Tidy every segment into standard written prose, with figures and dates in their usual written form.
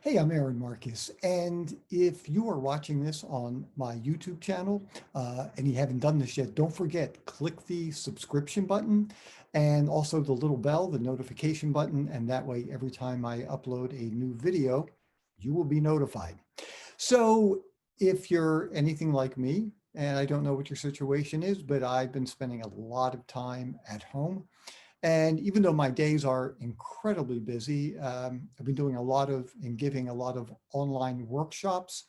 Hey, I'm Aaron Marcus, and if you are watching this on my YouTube channel and you haven't done this yet, don't forget, click the subscription button and also the little bell, the notification button, and that way every time I upload a new video, you will be notified. So if you're anything like me, and I don't know what your situation is, but I've been spending a lot of time at home. And even though my days are incredibly busy, I've been doing a lot of and giving a lot of online workshops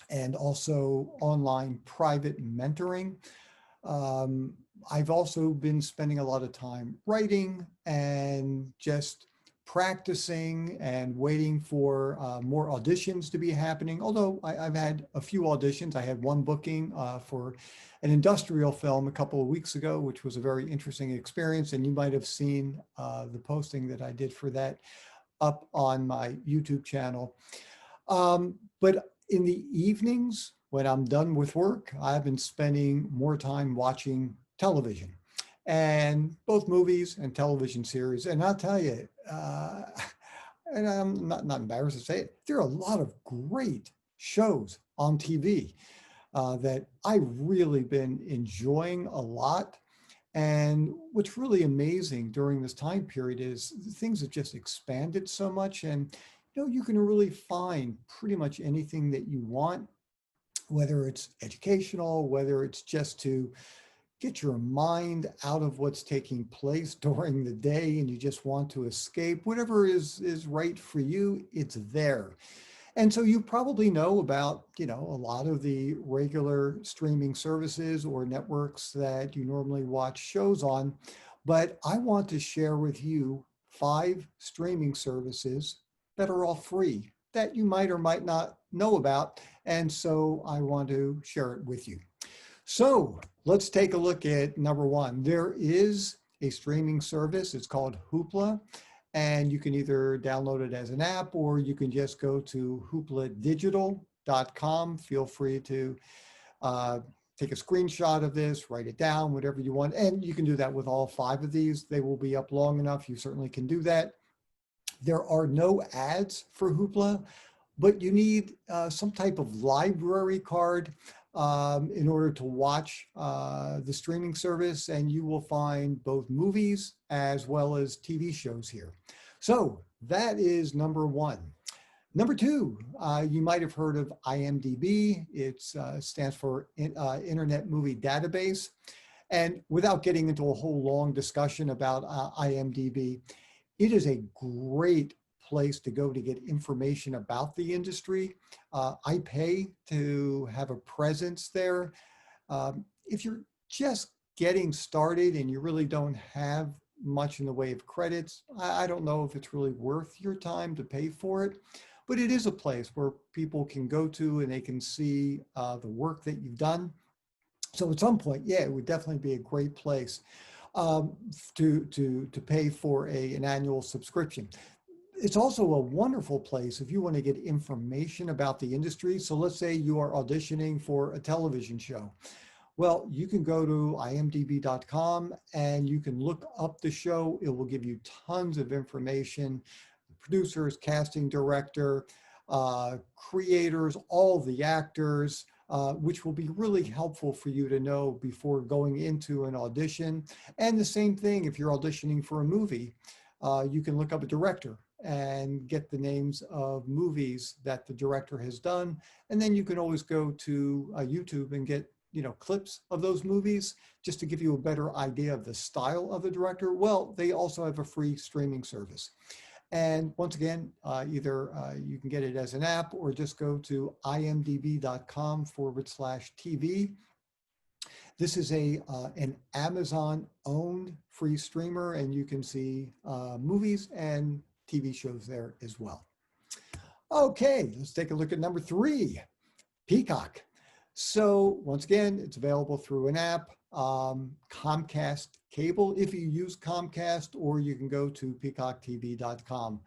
and also online private mentoring. Um, I've also been spending a lot of time writing and just practicing and waiting for more auditions to be happening. Although I've had a few auditions. I had one booking for an industrial film a couple of weeks ago, which was a very interesting experience. And you might have seen the posting that I did for that up on my YouTube channel. But in the evenings, when I'm done with work, I've been spending more time watching television, and both movies and television series. And I'll tell you, and I'm not embarrassed to say it, there are a lot of great shows on TV that I've really been enjoying a lot. And what's really amazing during this time period is things have just expanded so much. And you can really find pretty much anything that you want, whether it's educational, whether it's just to get your mind out of what's taking place during the day and you just want to escape, whatever is right for you, it's there. And so you probably know about, a lot of the regular streaming services or networks that you normally watch shows on, but I want to share with you 5 streaming services that are all free that you might or might not know about. And so I want to share it with you. So let's take a look at number 1. There is a streaming service. It's called Hoopla. And you can either download it as an app or you can just go to hoopladigital.com. Feel free to take a screenshot of this, write it down, whatever you want. And you can do that with all 5 of these. They will be up long enough. You certainly can do that. There are no ads for Hoopla, but you need some type of library card in order to watch the streaming service, and you will find both movies as well as TV shows here. So that is number 1. Number 2, you might have heard of IMDb. It stands for Internet Movie Database. And without getting into a whole long discussion about IMDb, it is a great place to go to get information about the industry. I pay to have a presence there. If you're just getting started and you really don't have much in the way of credits, I don't know if it's really worth your time to pay for it, but it is a place where people can go to and they can see the work that you've done. So at some point, yeah, it would definitely be a great place to pay for an annual subscription. It's also a wonderful place if you want to get information about the industry. So let's say you are auditioning for a television show. Well, you can go to imdb.com and you can look up the show. It will give you tons of information, the producers, casting director, creators, all the actors, which will be really helpful for you to know before going into an audition. And the same thing, if you're auditioning for a movie, you can look up a director and get the names of movies that the director has done. And then you can always go to YouTube and get clips of those movies just to give you a better idea of the style of the director. Well, they also have a free streaming service. And once again, either you can get it as an app or just go to imdb.com/TV. This is an Amazon-owned free streamer, and you can see movies and TV shows there as well. Okay, let's take a look at number 3, Peacock. So once again, it's available through an app, Comcast cable if you use Comcast, or you can go to peacocktv.com.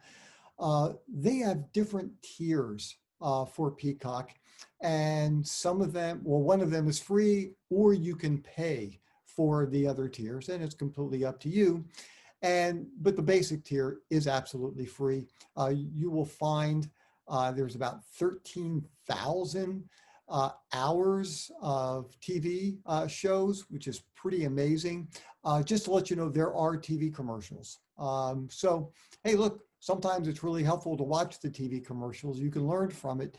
They have different tiers for Peacock, and some of them, well, one of them is free, or you can pay for the other tiers, and it's completely up to you. But the basic tier is absolutely free. You will find There's about 13,000 hours of TV shows, which is pretty amazing. Just to let you know, there are TV commercials. So, hey, look, sometimes it's really helpful to watch the TV commercials. You can learn from it,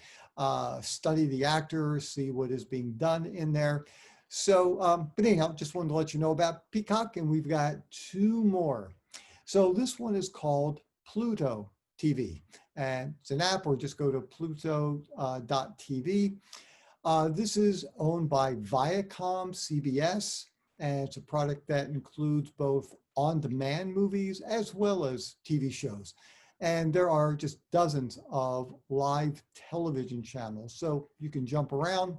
study the actors, see what is being done in there. So, but anyhow, just wanted to let you know about Peacock, and we've got two more. So this one is called Pluto TV, and it's an app, or just go to pluto.tv. This is owned by Viacom CBS, and it's a product that includes both on-demand movies as well as TV shows. And there are just dozens of live television channels. So you can jump around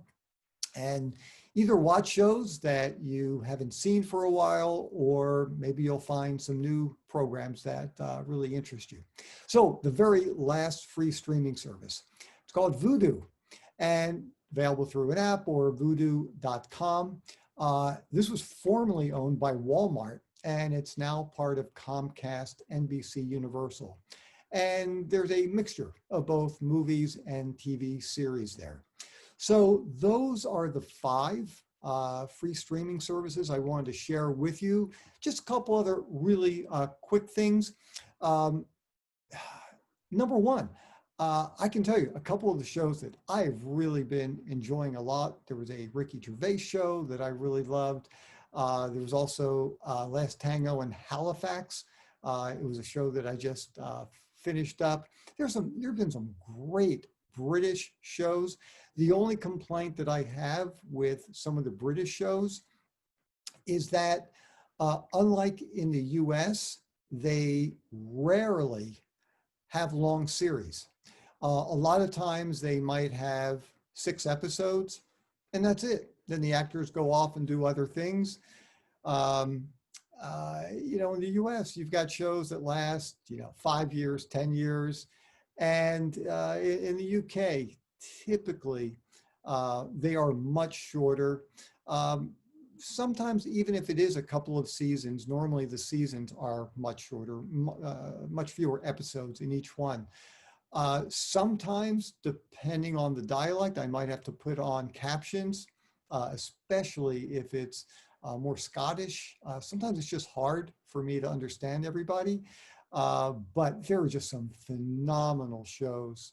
and either watch shows that you haven't seen for a while, or maybe you'll find some new programs that really interest you. So the very last free streaming service, it's called Voodoo, and available through an app or voodoo.com. This was formerly owned by Walmart, and it's now part of Comcast, NBC Universal. And there's a mixture of both movies and TV series there. So those are the 5 free streaming services I wanted to share with you. Just a couple other really quick things. Number one, I can tell you a couple of the shows that I've really been enjoying a lot. There was a Ricky Gervais show that I really loved. There was also Last Tango in Halifax. It was a show that I just finished up. There have been some great British shows. The only complaint that I have with some of the British shows is that unlike in the US, they rarely have long series. A lot of times they might have 6 episodes and that's it. Then the actors go off and do other things. In the US, you've got shows that last, 5 years, 10 years. And in the UK, typically, they are much shorter. Sometimes, even if it is a couple of seasons, normally the seasons are much shorter, much fewer episodes in each one. Sometimes, depending on the dialect, I might have to put on captions, especially if it's more Scottish. Sometimes it's just hard for me to understand everybody. But there are just some phenomenal shows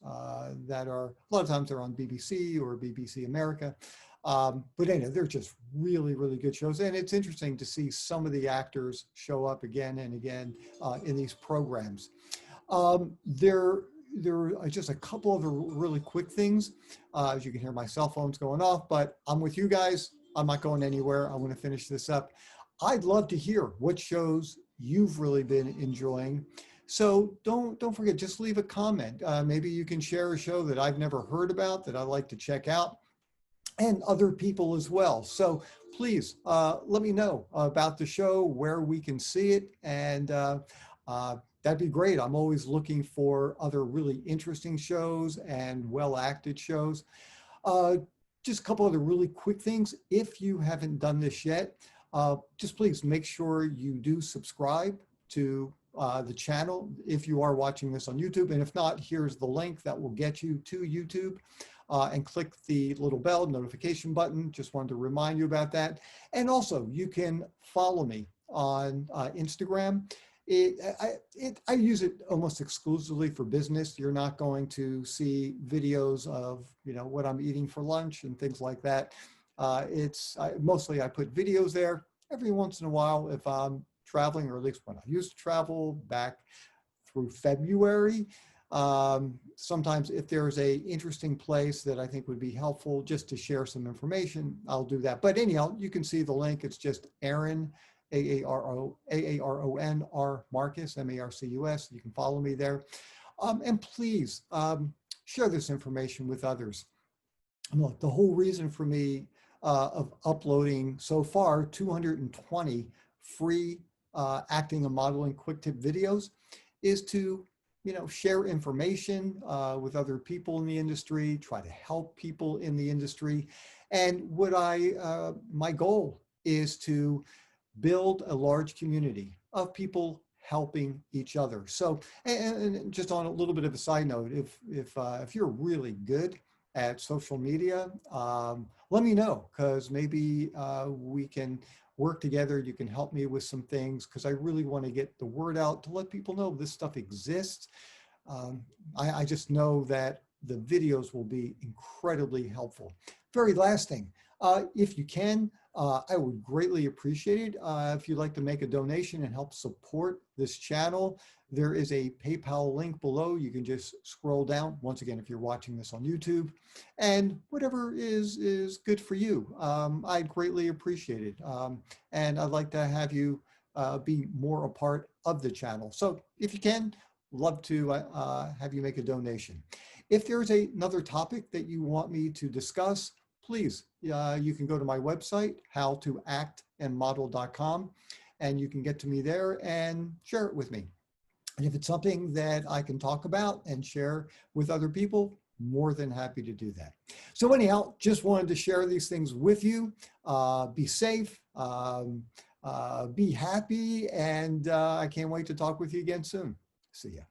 that are, a lot of times they're on BBC or BBC America. But anyway, they're just really, really good shows. And it's interesting to see some of the actors show up again and again in these programs. There are just a couple of really quick things. As you can hear, my cell phone's going off, but I'm with you guys. I'm not going anywhere. I want to finish this up. I'd love to hear what shows you've really been enjoying. So don't forget, just leave a comment. Maybe you can share a show that I've never heard about that I'd like to check out, and other people as well. So please let me know about the show, where we can see it, and that'd be great. I'm always looking for other really interesting shows and well-acted shows. Just a couple other really quick things. If you haven't done this yet, just please make sure you do subscribe to the channel if you are watching this on YouTube. And if not, here's the link that will get you to YouTube. And click the little bell notification button. Just wanted to remind you about that. And also, you can follow me on Instagram. I use it almost exclusively for business. You're not going to see videos of what I'm eating for lunch and things like that. Mostly I put videos there. Every once in a while, if I'm traveling, or at least when I used to travel back through February, sometimes if there's a interesting place that I think would be helpful just to share some information, I'll do that. But anyhow, you can see the link. It's just Aaron, Aaron R. Marcus, Marcus. You can follow me there. And please share this information with others. Look, the whole reason for me of uploading so far 220 free acting and modeling quick tip videos is to share information with other people in the industry, try to help people in the industry. And my goal is to build a large community of people helping each other. So, and just on a little bit of a side note, if you're really good at social media, let me know, because maybe we can work together. You can help me with some things, because I really want to get the word out to let people know this stuff exists. I just know that the videos will be incredibly helpful. Very last thing, if you can, I would greatly appreciate it if you'd like to make a donation and help support this channel. There is a PayPal link below. You can just scroll down, once again, if you're watching this on YouTube, and whatever is good for you. I'd greatly appreciate it. And I'd like to have you be more a part of the channel. So if you can, love to have you make a donation. If there's another topic that you want me to discuss, please, you can go to my website, howtoactandmodel.com, and you can get to me there and share it with me. And if it's something that I can talk about and share with other people, more than happy to do that. So anyhow, just wanted to share these things with you. Be safe, be happy, and I can't wait to talk with you again soon. See ya.